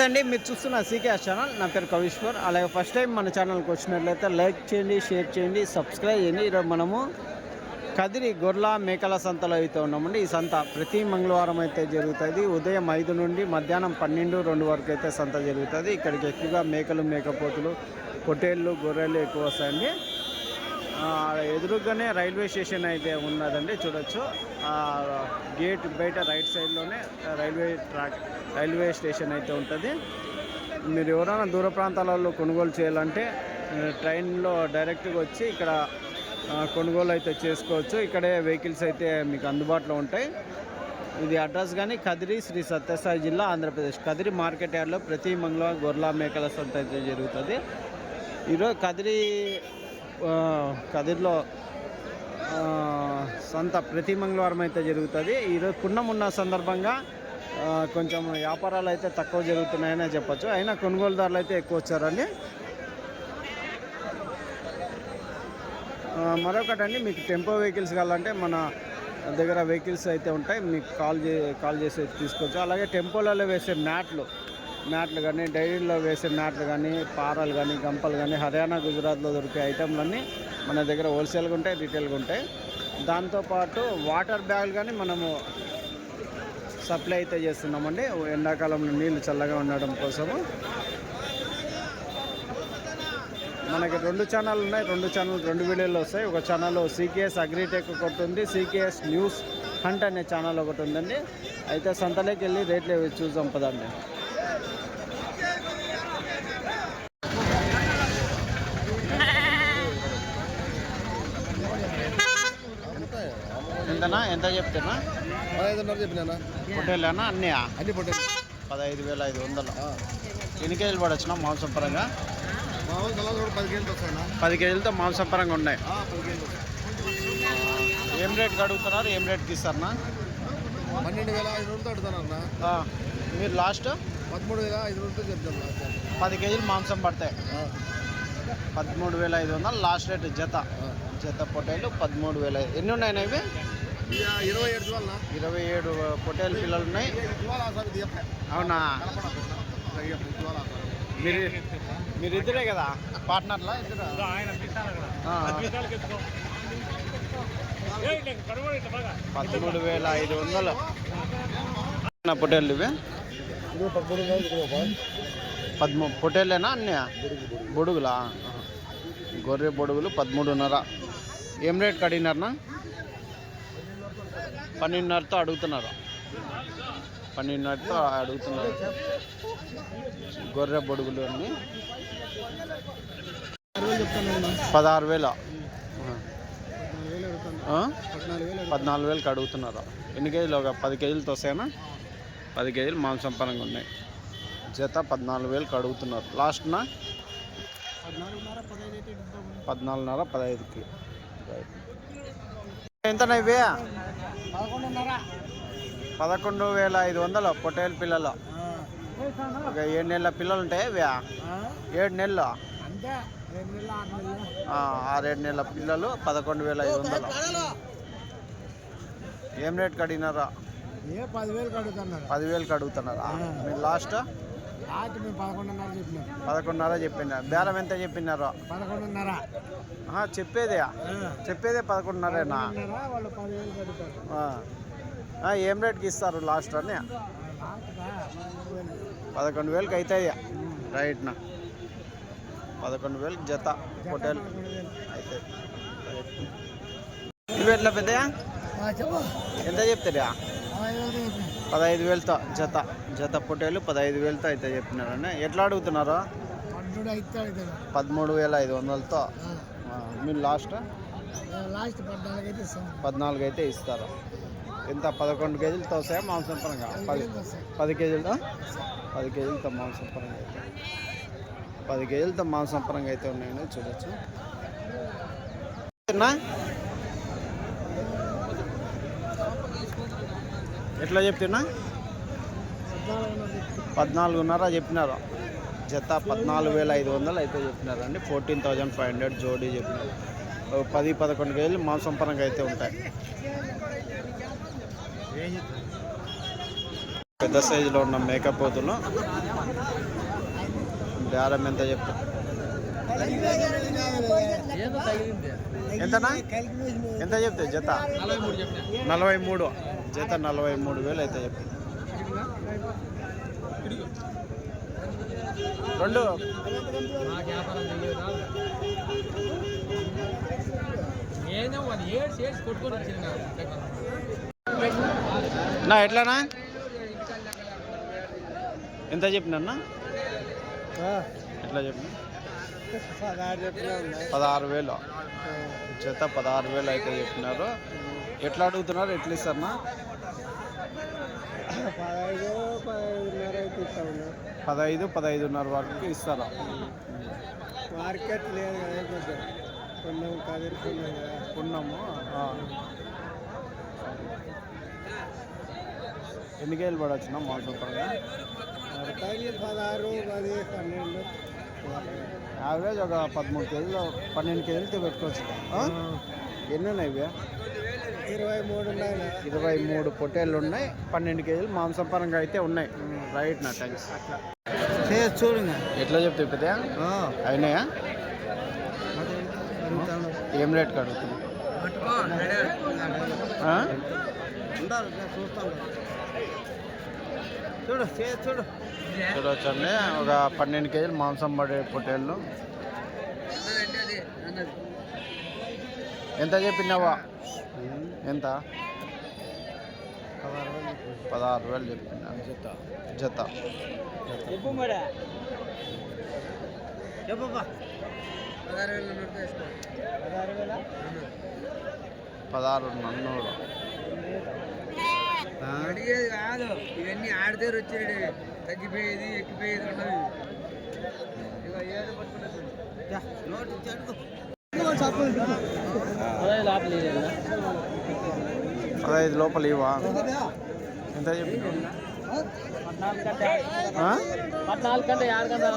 లేదండి, మీరు చూస్తున్న సీకేఎస్ ఛానల్. నా పేరు కవీశ్వర్. అలాగే ఫస్ట్ టైం మన ఛానల్కి వచ్చినట్లయితే లైక్ చేయండి, షేర్ చేయండి, సబ్స్క్రైబ్ చేయండి. ఈరోజు మనము కదిరి గొర్రెల మేకల సంతలో అయితే ఉన్నామండి. ఈ సంత ప్రతి మంగళవారం అయితే జరుగుతుంది. ఉదయం 5 నుండి మధ్యాహ్నం 12-2 వరకు అయితే సంత జరుగుతుంది. ఇక్కడికి ఎక్కువగా మేకలు, మేకపోతులు, పొట్టేళ్ళు, గొర్రెలు ఎక్కువ వస్తాయండి. ఎదురుగానే రైల్వే స్టేషన్ అయితే ఉన్నదండి, చూడొచ్చు. గేట్ బయట రైట్ సైడ్లోనే రైల్వే స్టేషన్ అయితే ఉంటుంది. మీరు ఎవరైనా దూర ప్రాంతాలలో కొనుగోలు చేయాలంటే ట్రైన్లో డైరెక్ట్గా వచ్చి ఇక్కడ కొనుగోలు అయితే చేసుకోవచ్చు. ఇక్కడే వెహికల్స్ అయితే మీకు అందుబాటులో ఉంటాయి. ఇది అడ్రస్ కానీ కదిరి, శ్రీ సత్యసాయి జిల్లా, ఆంధ్రప్రదేశ్. కదిరి మార్కెట్ యార్డ్లో ప్రతి మంగళవారం గొర్రెల మేకల సంత అయితే జరుగుతుంది. ఈరోజు కదిరిలో సంత ప్రతి మంగళవారం అయితే జరుగుతుంది. ఈరోజు పున్నం ఉన్న సందర్భంగా కొంచెం వ్యాపారాలు అయితే తక్కువ జరుగుతున్నాయనే చెప్పచ్చు. అయినా కొనుగోలుదారులు అయితే ఎక్కువ వచ్చారండి. మరొకటండి, మీకు టెంపో వెహికల్స్ కావాలంటే మన దగ్గర వెహికల్స్ అయితే ఉంటాయి. మీకు కాల్ చేసి తీసుకోవచ్చు. అలాగే టెంపోలలో వేసే మ్యాట్లు కానీ, డైరీలో వేసే మ్యాట్లు కానీ, పారాలు కానీ, గంపలు కానీ, హర్యానా, గుజరాత్లో దొరికే ఐటెంలన్నీ మన దగ్గర హోల్సేల్గా ఉంటాయి, రీటైల్గా ఉంటాయి. దాంతోపాటు వాటర్ బ్యాగులు కానీ మనము సప్లై అయితే చేస్తున్నామండి, ఎండాకాలంలో నీళ్ళు చల్లగా ఉండడం కోసము. మనకి 2 ఛానల్ ఉన్నాయి. 2 ఛానల్ 2 వీడియోలు వస్తాయి. ఒక ఛానల్ సీకేఎస్ అగ్రిటెక్ ఒకటి ఉంది, సీకేఎస్ న్యూస్ హంట్ అనే ఛానల్ ఒకటి ఉందండి. అయితే సంతలోకి వెళ్ళి రేట్లు చూసాం పదండి. ఎంతనా, ఎంత చెప్తున్నా? 15,500 చెప్పినా. పొట్టేళ్ళనా అన్నీ? అన్ని పొట్టేలు 15,500. ఎన్ని కేజీలు పడొచ్చునా మాంసం పరంగా? 10 కేజీలతో మాంసం పరంగా ఉన్నాయి. ఏం రేట్కి అడుగుతున్నారు? ఏం రేట్కి ఇస్తారన్నా? 12,500 అడుగుతానన్నా. మీరు లాస్ట్ 13,500 చెప్తాను. 10 కేజీలు మాంసం పడతాయి. 13,500 లాస్ట్ రేట్. జత పొట్టేళ్ళు 13,000. ఎన్ని ఉన్నాయన్నా ఇవి? 27 పొట్టేలు పిల్లలు ఉన్నాయి. అవునా? మీరు ఇద్దరే కదా పార్ట్నర్లా? 13,500 పొట్టేళ్ళు ఇవి. పొట్టేళ్ళేనా అన్నీ? బొడుగులా? గొర్రె బొడుగులు 13,500. ఏం రేట్ కడిగినారనా? 12,500తో అడుగుతున్నారు. 12,500తో అడుగుతున్నారు గొర్రె బొడుగులు అన్నీ. 16,000. 14,000కి అడుగుతున్నారు. ఎన్ని కేజీలు? ఒక 10 కేజీలతో వస్తాయనా? 10 కేజీలు మాంసం పరంగా ఉన్నాయి. జత 14,000కి అడుగుతున్నారు. లాస్ట్నా 14,500, 15కి. ఎంతనా ఇవి? 11,500 పొట్టేలు పిల్లలు. ఒక 7 నెలల పిల్లలు ఉంటాయి ఇవి. 7 నెలలు, 6-7 నెలల పిల్లలు. 11,500. ఏం రేట్కి అడిగినారా? 10,000కి అడుగుతున్నారా? మీరు లాస్ట్ 11,500 చెప్పినారు. బేరం ఎంత చెప్పినారు? 11,500. చెప్పేదే 11,500. ఏం రేట్కి ఇస్తారు లాస్ట్ అని? 11,000కి అవుతాయి. రైట్నా 11,000కి జత హోటల్ అవుతాయి. ఇవి ఎట్లా పెద్దయా? ఎంత చెప్తారా? 15,000తో జత పొట్టేలు 15,000తో అయితే చెప్పినారని. ఎట్లా అడుగుతున్నారు? 13,500తో. మీరు లాస్ట్ 14 అయితే ఇస్తారు. ఎంత? 11 కేజీలతో వస్తాయా మాంసం పరంగా? 10 కేజీలతో 10 కేజీలతో మాంసం పరంగా అయితే 10 కేజీలతో మాంసం పరంగా అయితే ఉన్నాయని చూడొచ్చు. ఎట్లా చెప్తున్నా? 14,500 చెప్పినారు. జత 14,500 అయితే చెప్పినారండి. 14,500 జోడీ చెప్పినారు. 10-11 కేజీలు మాంసం పరంగా అయితే ఉంటాయి. పెద్ద సైజులో ఉన్న మేకప్ పోతులు బేరం ఎంత చెప్తా ఎంతనా ఎంత చెప్తే జత 43 జత 43,000 అయితే చెప్తా రెండు నా ఎట్లానా ఎంత చెప్పినా ఎట్లా చెప్పిన 16,000 జత 16,000 అయితే చెప్పినారు. ఎట్లా అడుగుతున్నారు ఎట్లా ఇస్తారన్నా 15-15.5 వరకు ఇస్తారా మార్కెట్ లేదు ఉన్నాము ఎన్ని కేజీలు పడవచ్చున్నా మాంసం పరంగా 16, 10, 12 యావరేజ్ ఒక 13 కేజీలు 12 కేజీలతో పెట్టుకోవచ్చు. ఎన్ని ఉన్నాయి ఇవి 23 పొట్టేళ్ళు ఉన్నాయి. 12 కేజీలు మాంసం పరంగా అయితే ఉన్నాయి. రైట్ నా థ్యాంక్స్. చూడు ఎట్లా చెప్తే పెద్ద అయినాయా ఏం రేట్ కడుగుతుంది చూడవచ్చండి ఒక 12 కేజీలు మాంసం పడే పొట్టేళ్ళు. ఎంత చెప్పినావా ఎంత 16,000 చెప్పినా జత 16,000 అడిగేది కాదు, ఇవన్నీ ఆడితే వచ్చాడు తగ్గిపోయేది ఎక్కిపోయేది ఉండదు. 15 లోపల ఇవా ఎంత చెప్పి 14 కంటే 6 గంటల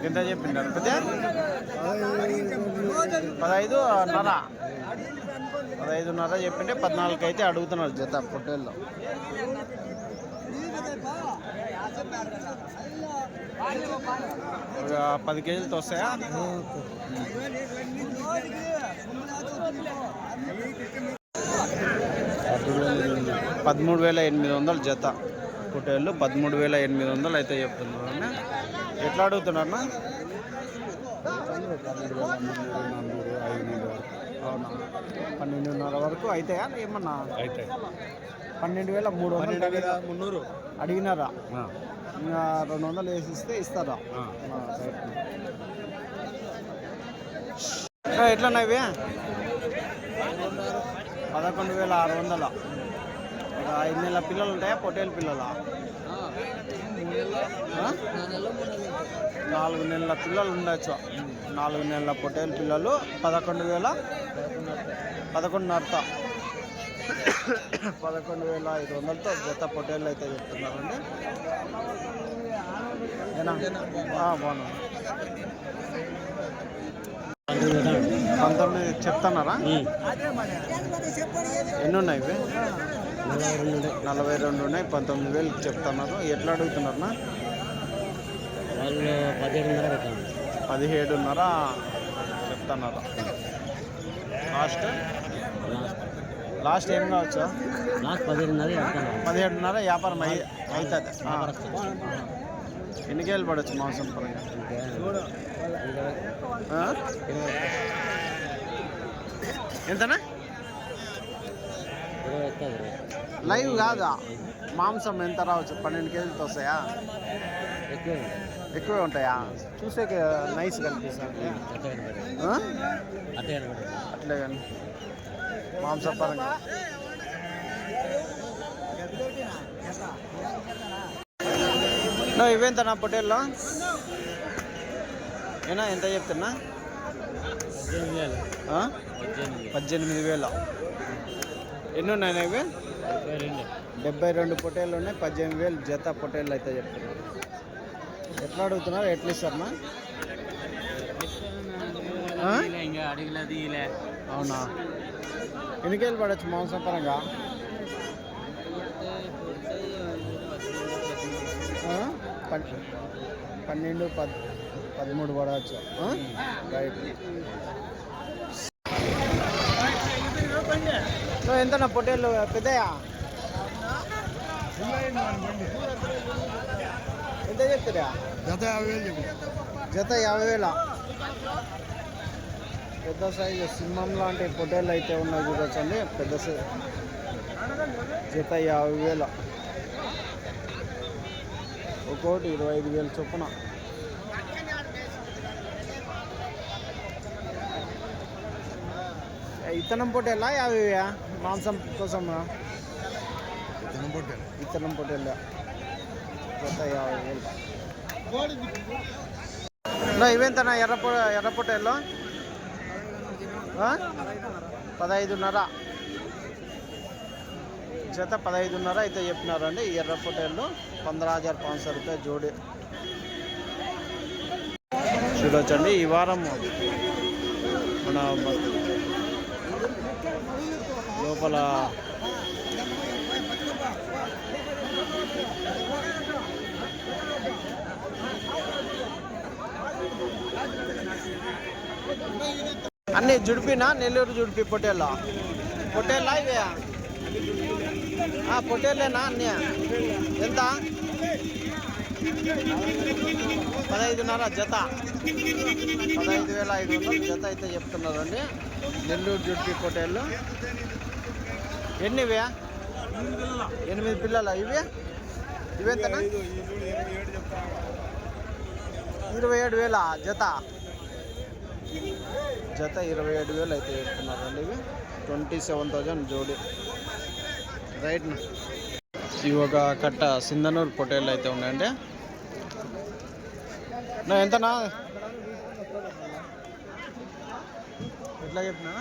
ఎంత చెప్పినారు 15.5 చెప్పింటే 14 అయితే అడుగుతున్నారు జత పొట్టేళ్ళు. ఒక 10 కేజీలతో వస్తాయా 13,800 జత పొట్టేళ్ళు 13,800 అయితే చెప్తున్నారు. ఎట్లా అడుగుతున్నారన్నా 12,500 వరకు అవుతాయా ఏమన్నా 12,300 అడిగినారా ఇంకా 200 వేసిస్తే ఇస్తారా ఎట్లా ఇవి 11,600 ఒక 5 నెలల పిల్లలు ఉంటాయా పొట్టేలు పిల్లలా 4 నెలల పిల్లలు ఉండొచ్చు. 4 నెలల పొట్టేలు పిల్లలు 11,500తో జత పొట్టేళ్ళు అయితే చెప్తున్నారండి. బాగున్నా 19 చెప్తున్నారా ఎన్ని ఉన్నాయి ఇవి 42 ఉన్నాయి. 19,000 చెప్తున్నారు. ఎట్లా అడుగుతున్నారన్నా 17,500 చెప్తున్నారు. లాస్ట్ ఏం కావచ్చు 17,500 వ్యాపారం అవుతుంది. ఎన్ని కేజీలు పడవచ్చు మాంసం పరంగా ఎంతనా లైవ్ కాదా మాంసం ఎంత రావచ్చు 12 కేజీలతో వస్తాయా ఎక్కువే ఉంటాయా చూసే నైస్ కనిపిస్తుంది అట్లే కానీ మాంసం పరంగా ఇవేంతనా పొట్టేల్లో ఏనా ఎంత చెప్తున్నా 18,000 ఎన్ని ఉన్నాయి ఇవి 72 పొట్టేళ్ళు ఉన్నాయి. 18,000 జత పొట్టేళ్ళు అయితే చెప్తున్నారు. ఎట్లా అడుగుతున్నారు, ఎట్లా ఇస్తారన్నా? అవునా? ఎన్నికేళ్ళు పడవచ్చు మాంసం పరంగా? 12, 13 పడవచ్చు. రైట్. ఎంతనా పొట్టేళ్ళు పెద్దయా? ఎంత చెప్తారా? జత 50,000 జత 50,000. పెద్ద సైజు సింహం లాంటి పొట్టేళ్ళు అయితే ఉన్నాయి చూడొచ్చండి. పెద్ద సైజు జత 50,000. ఒక్కోటి 25,000 చొప్పున. ఇత్తనం పొట్టేళ్ళ 50,000 మాంసం కోసం? ఇత్తనం పొట్టేళ్ళ జత 50,000. ఇవేంతనా ఎర్ర పొట్టేళ్ళు? 15,500 జత 15,500 అయితే చెప్పినారు అండి. ఈ ఎర్ర పొట్టేళ్ళు 15,500 రూపాయలు జోడి. చూడొచ్చండి. ఈ వారం మన లోపల అన్నీ జుడిపినా? నెల్లూరు జుడిపి పొట్టేళ్ళ ఇవే? పొట్టేళ్ళేనా అన్నీ? ఎంత? 15,500 జత. 15,500 జత అయితే చెప్తున్నారండి. నెల్లూరు జుడిపి పొట్టేళ్ళు. ఎన్నివే? 8 పిల్లల ఇవేంతనా? 27,000 జత. జత 27,000 అయితే చెప్తున్నారండి. ఇవి 27,000 జోడి. రైట్. ఇవి ఒక కట్ట సింధనూరు పొట్టేళ్ళు అయితే ఉన్నాయండి. ఎంతనా? ఎట్లా చెప్పినా?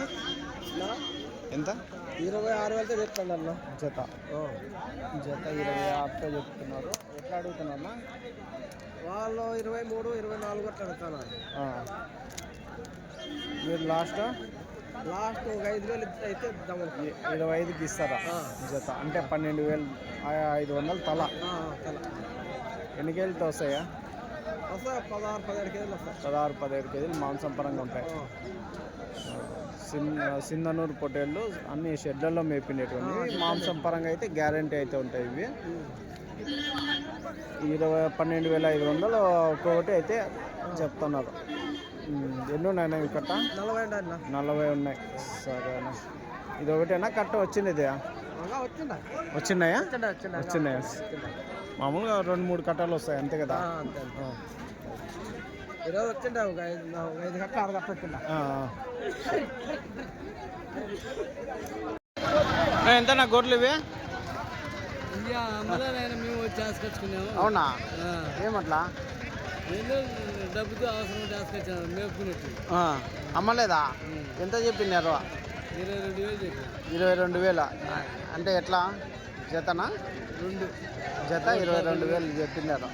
ఎంత? 26,000 చెప్తాను అన్న. జత 26,000 చెప్తున్నారు. ఎట్లా అడుగుతున్నా? వాళ్ళు 23, 24 అట్లా అడుగుతున్నారు. మీరు లాస్ట్ ఒక 5,000 అయితే 25కి ఇస్తారా జత? అంటే 12,500 తల. ఎన్ని కేజీలతో వస్తాయా? 16-17 కేజీలు వస్తాయి. 16-17 కేజీలు మాంసం పరంగా ఉంటాయి. సింధనూరు పొట్టేళ్ళు అన్ని షెడ్లలో మేపినటువంటి. మాంసం పరంగా అయితే గ్యారంటీ అయితే ఉంటాయి. ఇవి 12,500 ఒక్కొక్కటి అయితే చెప్తున్నారు. ఎన్ని ఉన్నాయన్నా ఇవి కట్ట? 40 ఉన్నాయి. సరేనా? ఇది ఒకటేనా కట్ట వచ్చింది? వచ్చినాయా? మామూలుగా 2-3 కట్టలు వస్తాయి అంతే కదా? ఈరోజు వచ్చిండే ఒక 5 కట్ట 6 కట్ట వచ్చిందా? ఎంతనా గొర్రెలు ఇవి? మేము చేసుకొచ్చుకున్నాము. అవునా? ఏమట్లా? డబ్బుతో అవసరం చేసుకొచ్చాము మేపుకున్నట్టు. అమ్మలేదా? ఎంత చెప్పినారు? 22,000 చెప్పారు. 22,000 అంటే ఎట్లా జతనా? 2 జత 22,000 చెప్పినారు.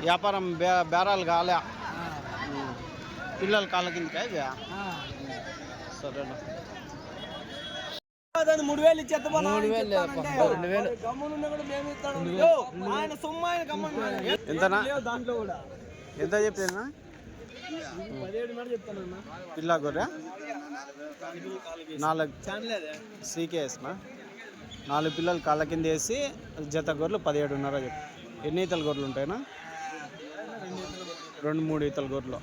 వ్యాపారం బేరాలు కాలే. పిల్లలు కాళ్ళ కిందకా ఇవి? సరేనా? 3,000 ఇచ్చేద్దాం. 2,000 ఎంతనా? దాంట్లో కూడా ఎంత చెప్తున్నా? 17 చెప్తానన్నా. పిల్ల గొర్రె 4 సీకేస్నా? 4 పిల్లలు కాళ్ళ కింద వేసి జత గొర్రెలు 17,500 చెప్పి. ఎన్ని ఈతల గొర్రెలు ఉంటాయినా? 2-3 ఈతల గొర్రెలు.